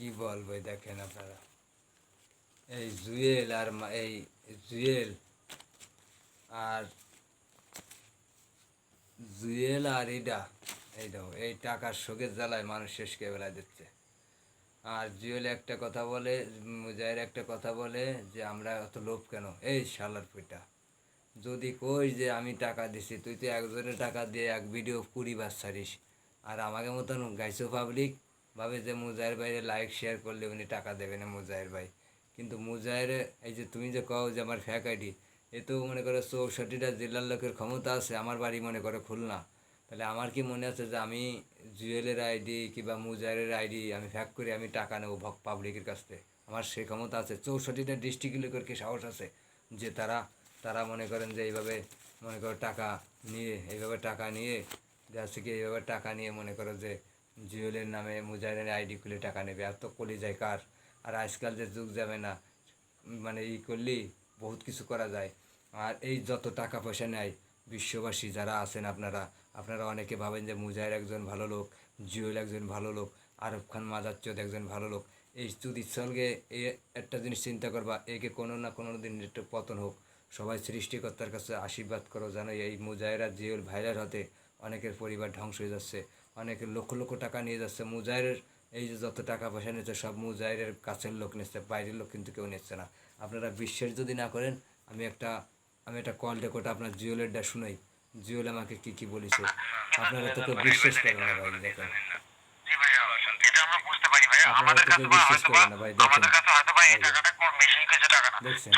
কি বলবো দেখেন আপনারা, এই জুয়েল আর এই জুয়েল আর জুয়েল আর এইটাও এই টাকার শোকের জ্বালায় মানুষ শেষকে বেলায় দিচ্ছে। আর জুয়েল একটা কথা বলে, মুজাহির একটা কথা বলে যে আমরা অত লোভ কেন, এই শালার পিটা যদি কই যে আমি টাকা দিছি, তুই তো একজনের টাকা দিয়ে এক ভিডিও 20 বার ছাড়িস, আর আমাকে মতন গাইছো পাবলিক ভাবে যে মুজাহির ভাইয়ের লাইক শেয়ার করলে উনি টাকা দেবে না মুজাহির ভাই। কিন্তু মুজাহির, এই যে তুমি যে কও যে আমার ফ্যাক আইডি, এ তো মনে করো 64টা জেলার লোকের ক্ষমতা আছে, আমার বাড়ি মনে করো খুলনা, তাহলে আমার কি মনে আছে যে আমি জুয়েলের আইডি কিংবা মুজাহিরের আইডি আমি ফ্যাক করে আমি টাকা নেবো পাবলিকের কাছ থেকে? আমার সে ক্ষমতা আছে? 64টা ডিস্ট্রিক্টের লোকের কি সাহস আছে যে তারা তারা মনে করেন যে এইভাবে মনে করো টাকা নিয়ে, এইভাবে টাকা নিয়ে যাচ্ছে কি, এইভাবে টাকা নিয়ে মনে করো যে জুয়েলের নামে মুজাহিরের আইডি খুলে টাকা নেবে? এত কলি যায় কার? আর আজকাল যে যুগ যাবে না, মানে ই করলেই বহুত কিছু করা যায়। আর এই যত টাকা পয়সা নেয় বিশ্ববাসী যারা আছেন, আপনারা আপনারা অনেকে ভাবেন যে মুজাহির একজন ভালো লোক, জুয়েল একজন ভালো লোক, আরব খান মাদারচোদ একজন ভালো লোক। এই চুদির সঙ্গে এই একটা জিনিস চিন্তা করবা, একে কোনো না কোনো দিন একটু পতন হোক। সবাই সৃষ্টিকর্তার কাছে আশীর্বাদ করো যেন এই মুজাহির আর জিওল ভাইরাল হতে অনেকের পরিবার ধ্বংস হয়ে যাচ্ছে, অনেকের লক্ষ লক্ষ টাকা নিয়ে যাচ্ছে। মুজাহিরের এই যে যত টাকা পয়সা নিচ্ছে সব মুজাহিরের কাছের লোক নিচ্ছে, বাইরের লোক কিন্তু কেউ নিচ্ছে না। আপনারা বিশ্বাস যদি না করেন, আমি একটা কল রেকর্ড আপনার জিওলেরটা শুনাই, জিওল আমাকে কী কী বলেছে। আপনারা তো কেউ বিশ্বাস করেন না ভাই, দেখেন আপনারা তো কেউ বিশ্বাস করেন না ভাই, দেখেন দেখছেন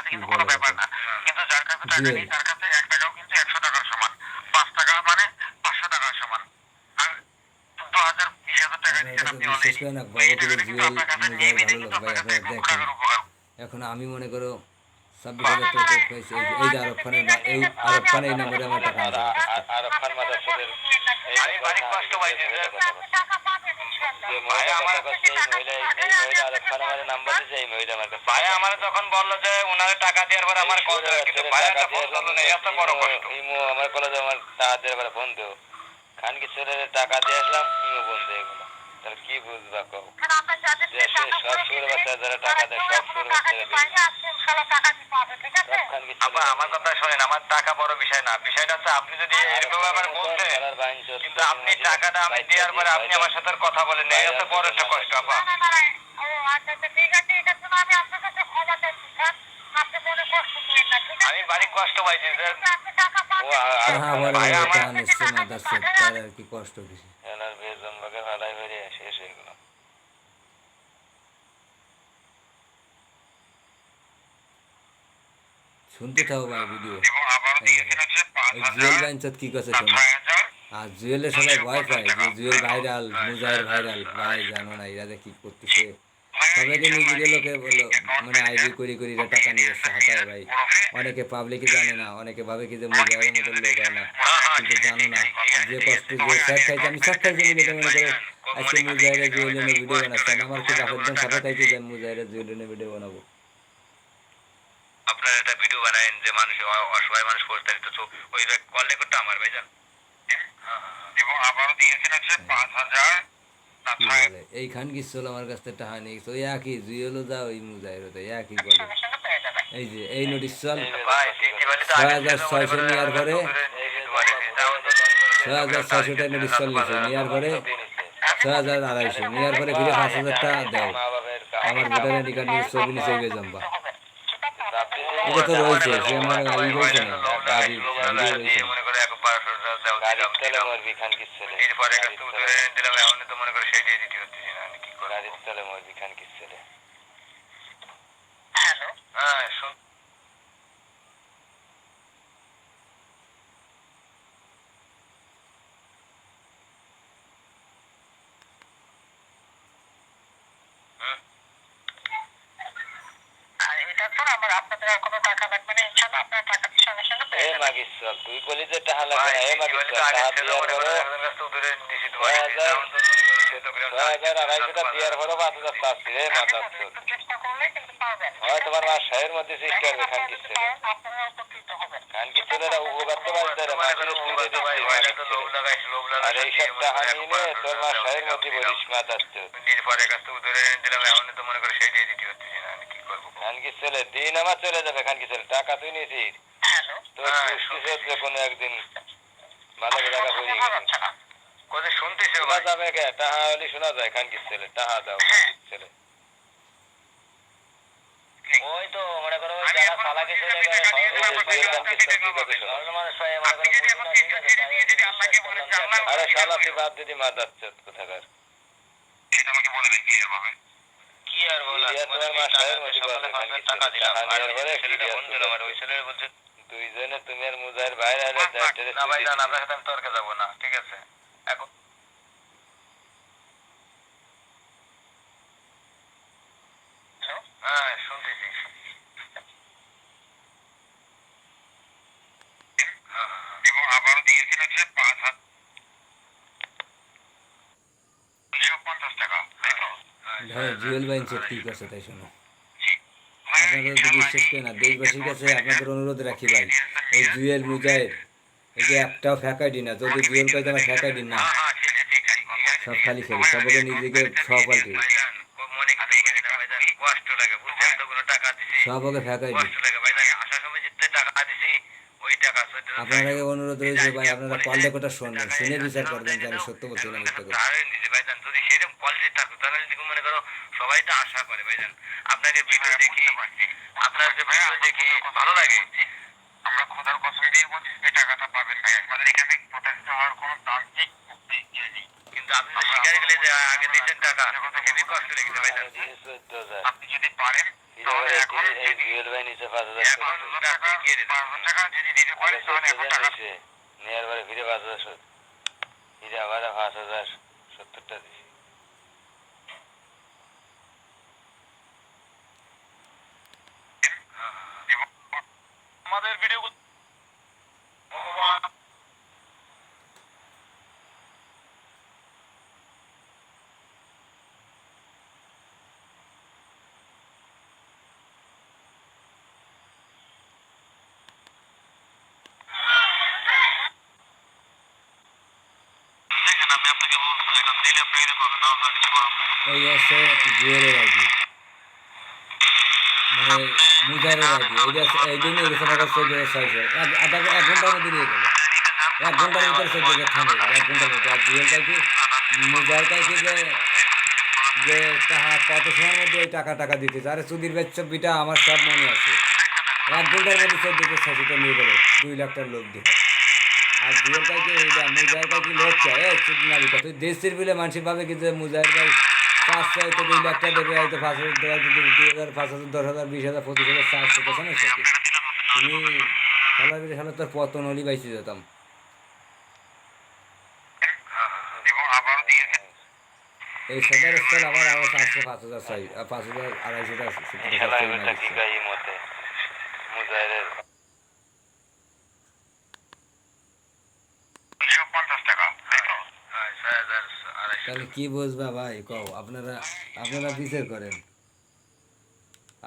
কি বলে দেখেন জুয়েল। আপনারা তো কেউ বিশ্বাস করেন না, ভগবতীর জুয়েল মুজাহির ভালো লোক ভাই, আপনারা দেখেন। এখন আমি মনে করো 26,000 টাকা কোর্ট পাইছি, এই যে আরব খানের এই আরব খান এই নম্বরে আমার টাকা আছে আমার কাছ থেকে। আরব খান মাদারচোদের এই আরব খান আমার নাম্বার দিয়েছে, এই মহিলা আমার কাছে। ভাই আমার যখন বললো যে ওনারে টাকা দেওয়ার পর আমার কল দেয়, কিন্তু ভাই একটা ফোন করলো না, এত বড় কষ্ট। ইমো আমার কল দেয়, আমার টাকা দেওয়ার পর ফোন দেও, খান কি ছেলের টাকা দিয়ে আসলাম, ইমো ফোন দিয়ে গেলো। তাহলে কি বুঝবা কও? সব সুর বাচ্চা যারা টাকা দেয়, সব সুর আমার কথা শোনেন, আমার টাকা বড় বিষয় না, বিষয়টা হচ্ছে আপনি যদি এরকম আমার বলতেন, কিন্তু আপনি টাকাটা আমি দেওয়ার পরে আপনি আমার সাথে কথা বলেন, এই হচ্ছে বড় একটা কষ্ট। আপা আমি বাড়ি কষ্ট পাইছি যে তাহা বড় বড় টাকা নিচ্ছে মাদারচোদ, তার আর কি কষ্ট কিছু? এনার বেজন বাগে ভালাই বেরিয়ে শেষ হয়ে গেল। শুনতে থাকো ভাই ভিডিও। এই জুয়েল বাইনচাঁদ কি কথা শোনো। আর জুয়েলের সবাই ভয় পায় যে জুয়েল ভাইরাল, মুজাহির ভাইরাল। ভাই জানো না এরা যে কী করতেছে, সবাইকে নিজেদের লোকে বললো মানে আইডি করি করি এরা টাকা নিয়ে যাচ্ছে হাতায় ভাই। অনেকে পাবলিকই জানে না, অনেকে ভাবে কি যে মুজাহিরের মতন লোক হয় না, কিন্তু জানো না যে কষ্ট যে শাক খাইছে। আমি শাক খাইছি বলে এটা মনে করো আজকে মুজাহিরের জুয়েলের ভিডিও বানাচ্ছেন, আমার কি বাপের দিন খাতা খাইছে যে আমি মুজাহিরের জুয়েলের ভিডিও বানাবো? আপনারা একটা ভিডিও বানায়েন যে মানুষ অসহায় মানুষ প্রতারিত, তো ওই কল রেকর্ডটা আমার ভাইজান, এবং আবারও দিয়েছেন হচ্ছে 5,000 না কি বলে এই খান কি চল আমার কাছ থেকে টাকা নিয়ে গেছে, ওই একই জুয়েলও যা ওই মুজাহিরও তাই একই বলে। এই যে এই নোটিশ চল 6,600 নেওয়ার পরে, 6,600 নোটিশ চল নিয়েছে, নেওয়ার পরে 6,250 নেওয়ার পরে ফিরে 5,000 টাকা দেয়। আমার ভোটার আইডি কার্ড নিয়ে ছবি নিয়ে চলে জম্বা, এটা তো রয়েছে, সে আমার ই রয়েছে না, গাড়ি ভিডিও রয়েছে না। তুই বলি যে টাকা লাগবে না, এ মাগিস টাকা দেওয়ার পরে 6,200 দেওয়ার পরও 5,000 চাচ্ছি রে মাথা হয় তোমার মা শাহের মধ্যে চেষ্টা করবে খানকির ছেলে খানকির ছেলেরা উপকার তো বাড়তে পারে মাসের সুবিধে দিচ্ছে আর এইসব টাকা নিয়ে তোর মা শাহের মধ্যে বলিস মাথাচ্ছে পরের কাছ থেকে ধরে দিলাম এখন তো মনে করে সেই দিয়ে দিতে হচ্ছে না আমি কি করবো খানকির ছেলে দিন আমার চলে যাবে খানকির ছেলে টাকা তুই নিয়েছিস তোর সুস্থ কোনো একদিন ভালো টাকা পড়ে গেছে কোথায় শুনতেছে শোনা যাবে কে টাহা হলে শোনা যায় খানকির ছেলে টাহা দাও খানকির ছেলে ওই তো মনে করো যারা সালাকে চলে গেছে আরে শালা তুই বাদ দিদি মা যাচ্ছে কোথাকার কি আর বলা তোমার মা শাহের মধ্যে টাকা দিলাম দুইজনে তুমি আর মুজাহির বাইরে না ভাই না আপনার সাথে আমি তর্কে যাবো না ঠিক আছে এখন হ্যাঁ শুনতেছি এবং আবারও দিয়েছেন হচ্ছে 5,250 টাকা ভাই জুয়েল ভাই ঠিক আছে তাই শোনো আপনাদের যদি বিশ্বাস করেন না দেশবাসীর কাছে আপনাদের অনুরোধ রাখি ভাই এই জুয়েল মুজাহির এই যে একটাও ফ্যাকাইডি না যদি জুয়েল কয় আমার ফ্যাকাইডি না সব খালি খেলি সবকে নিজেকে সহপাল্টি সবকে ফ্যাকাইডি আপনার আগে অনুরোধ রয়েছে ভাই আপনারা কলটা কোটা শুনবেন শুনে বিচার করবেন যে আমি সত্য বলছি না মিথ্যা করছি যদি সেরকম কোয়ালিটি থাকতো তাহলে যদি মনে করো সবাই তো আশা করে ভাইজান আপনাকে ভিডিও দেখি আপনার যে ভিডিও দেখি ভালো লাগে আমরা খোদার কসম দিয়ে বলছি যে টাকাটা পাবেন ভাই আমাদের এখান থেকে প্রতারিত হওয়ার কোনো তান্ত্রিক কিন্তু আপনি শিকারে গেলে যে আগে দিয়েছেন টাকা হেভি কষ্ট লেগেছে ভাইজান আপনি যদি পারেন এই জুয়েল ভাই নিচে 5,000 টাকা যদি দিতে পারেন তাহলে এখন টাকা নেয়ার পরে ফিরে 5,000 ফিরে আবার 5,070 দিছি আমাদের ভিডিও আমি আপনাকে বলবো এখন দিলে আপনি এটা পাবেন না এই আছে জুয়েলের আইডি মানে মুজাহিরের আইডি এই দিন এই গেছে আমার 14,600 এক ঘন্টার মধ্যে নিয়ে গেল 1 ঘন্টার ভিতরে 14,000 থামে 1 ঘন্টার মধ্যে আর জুয়েল কাইকে মুজাহির কাইকে যে টাকা কত সময়ের মধ্যে এই টাকা দিতেছে আরে সুধীর বেচ্চবিটা আমার সব মনে আছে 1 ঘন্টার মধ্যে 14,600 নিয়ে গেল 2 লাখ টাকার লোক দিয়ে আর জুয়েল কাইকে মুজাহির কাইকে লোক চায় চিন্তা তুই দেশের বিলে মানুষের ভাবে কি যে মুজাহির ভাই 500 তো 2 লাখ টাকা দেবে হয়তো 5,000 টাকা যদি 2,000 5,000 10,000 20,000 25,000 400 টাকা না সেটি তুমি খেলা বিলে খেলা তোর পতন হলি বাইসে যেতাম এই সদরের স্থল আবার 5,000 চাই 5,000 2,500 টাকা তাহলে কি বুঝবা ভাই কও আপনারা বিচার করেন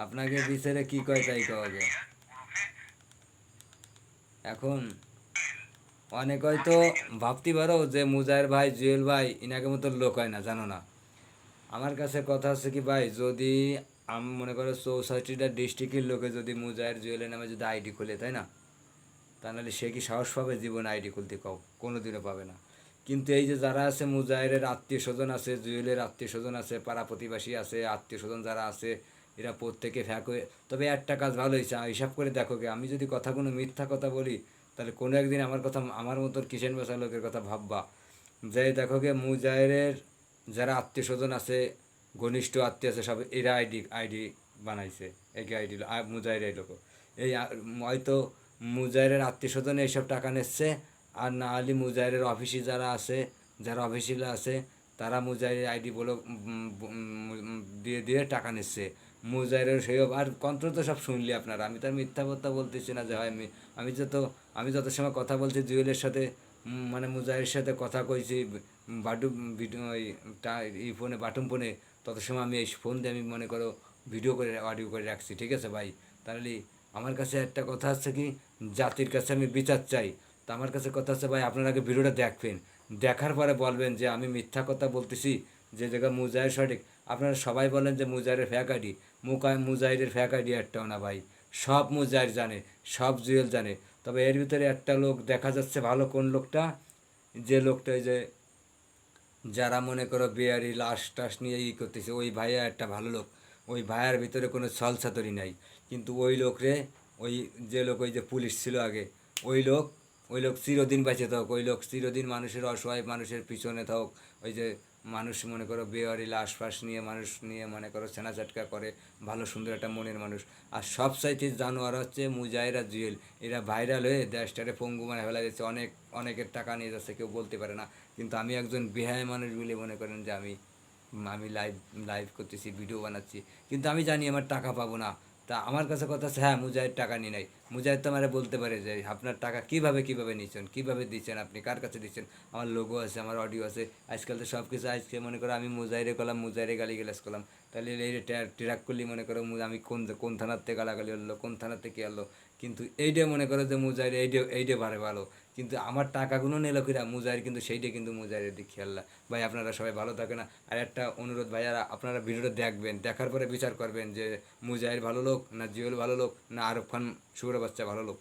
আপনাকে বিচারে কি কয় তাই কও আগে এখন অনেক হয়তো ভাবতে পারো যে মুজাহির ভাই জুয়েল ভাই ইনাকে মতো লোক হয় না জানো না আমার কাছে কথা আছে কি ভাই যদি আমি মনে করো 64টা ডিস্ট্রিক্টের লোকে যদি মুজাহির জুয়েলের নামে যদি আইডি খুলে তাই না তাহলে সে কি সাহস পাবে জীবনে আইডি খুলতে কও কোনোদিনও পাবে না কিন্তু এই যে যারা আছে মুজাহিরের আত্মীয় স্বজন আছে জুয়েলের আত্মীয় স্বজন আছে পাড়া প্রতিবেশী আছে আত্মীয় স্বজন যারা আছে এরা প্রত্যেকে ফ্যাক হয়ে তবে একটা কাজ ভালো হয়েছে হিসাব করে দেখো গে আমি যদি কথা কোনো মিথ্যা কথা বলি তাহলে কোনো একদিন আমার কথা আমার মতো কিষেন বেচা লোকের কথা ভাববা যে দেখো গে মুজাহিরের যারা আত্মীয় স্বজন আছে ঘনিষ্ঠ আত্মীয় আছে সব এরা আইডি বানাইছে একই আইডি মুজাহির এই লোক এই হয়তো মুজাহিরের আত্মীয় স্বজন এইসব টাকা নিচ্ছে আর না হলে মুজাহিরের অফিসে যারা আছে যারা অফিসিয়াল আছে তারা মুজাহিরের আইডি বলে দিয়ে টাকা নিচ্ছে মুজাহিরের সেই আর কন্ট্রোল তো সব শুনলি আপনারা আমি তার মিথ্যা কথা বলতেছি না যে হয় আমি যত সময় কথা বলছি জুয়েলের সাথে মানে মুজাহিরের সাথে কথা কইছি বাটুম ভিডিও ওই এই ফোনে বাটুম ফোনে, তত সময় আমি এই ফোন দিয়ে আমি মনে করো ভিডিও করে অডিও করে রাখছি, ঠিক আছে ভাই? তাহলে আমার কাছে একটা কথা হচ্ছে কি, জাতির কাছে আমি বিচার চাই। তা আমার কাছে কথা হচ্ছে ভাই, আপনারা আগে ভিডিওটা দেখবেন, দেখার পরে বলবেন যে আমি মিথ্যা কথা বলতেছি, যে জায়গায় মুজাহির সঠিক। আপনারা সবাই বলেন যে মুজাহিরের ফ্যাক আইডি, মুজাহিরের ফ্যাক আইডি একটাও না ভাই, সব মুজাহির জানে, সব জুয়েল জানে। তবে এর ভিতরে একটা লোক দেখা যাচ্ছে ভালো, কোন লোকটা, যে লোকটা ওই যে যারা মনে করো বিয়ারি লাশ টাশ নিয়ে করতেছে, ওই ভাইয়া একটা ভালো লোক, ওই ভাইয়ার ভিতরে কোনো ছলছাতরি নাই। কিন্তু ওই লোক রে, ওই যে লোক ওই যে পুলিশ ছিল আগে, ওই লোক ওই লোক চিরদিন বেঁচে থাক, ওই লোক চিরদিন মানুষের অসহায় মানুষের পিছনে থাক। ওই যে মানুষ মনে করো বেয়ারি লাশ ফাশ নিয়ে মানুষ নিয়ে মনে করো ছেনা চাটকা করে, ভালো সুন্দর একটা মনের মানুষ। আর সব চাইতে জানোয়ার হচ্ছে মুজাহিরা জুয়েল, এরা ভাইরাল হয়ে দেশটারে পঙ্গু মানে ফেলা যাচ্ছে, অনেকের টাকা নিয়ে যাচ্ছে, কেউ বলতে পারে না। কিন্তু আমি একজন বেহায় মানুষ বলে মনে করেন যে আমি আমি লাইভ লাইভ করতেছি, ভিডিও বানাচ্ছি, কিন্তু আমি জানি আমার টাকা পাবো না। তা আমার কাছে কথা আছে, হ্যাঁ মুজাহিদ টাকা নিয়ে নাই, মুজাহিদ তো আমার বলতে পারে যে আপনার টাকা কীভাবে নিচ্ছেন, কীভাবে দিচ্ছেন, আপনি কার কাছে দিচ্ছেন। আমার লোগো আছে, আমার অডিও আছে, আজকাল তো সব কিছু। আজকে মনে করো আমি মুজাহিরে করলাম, মুজাহিরে গালি গালাজ করলাম, তাহলে এই ট্র্যাক করলি মনে করো আমি কোন কোন থানার থেকে গালাগালি হলো, কোন থানার থেকে আনলো। কিন্তু এইটা মনে করো যে মুজাহির এইটা ভালো, কিন্তু আমার টাকাগুলো নিল কিরা মুজাহির, কিন্তু সেইটা কিন্তু মুজাহিরের দিক খেয়াল। ভাই আপনারা সবাই ভালো থাকে না। আর একটা অনুরোধ ভাইয়ারা, আপনারা ভিডিওটা দেখবেন, দেখার পরে বিচার করবেন যে মুজাহির ভালো লোক না জুয়েল ভালো লোক না আরব খান শুভ্র বাচ্চা ভালো লোক।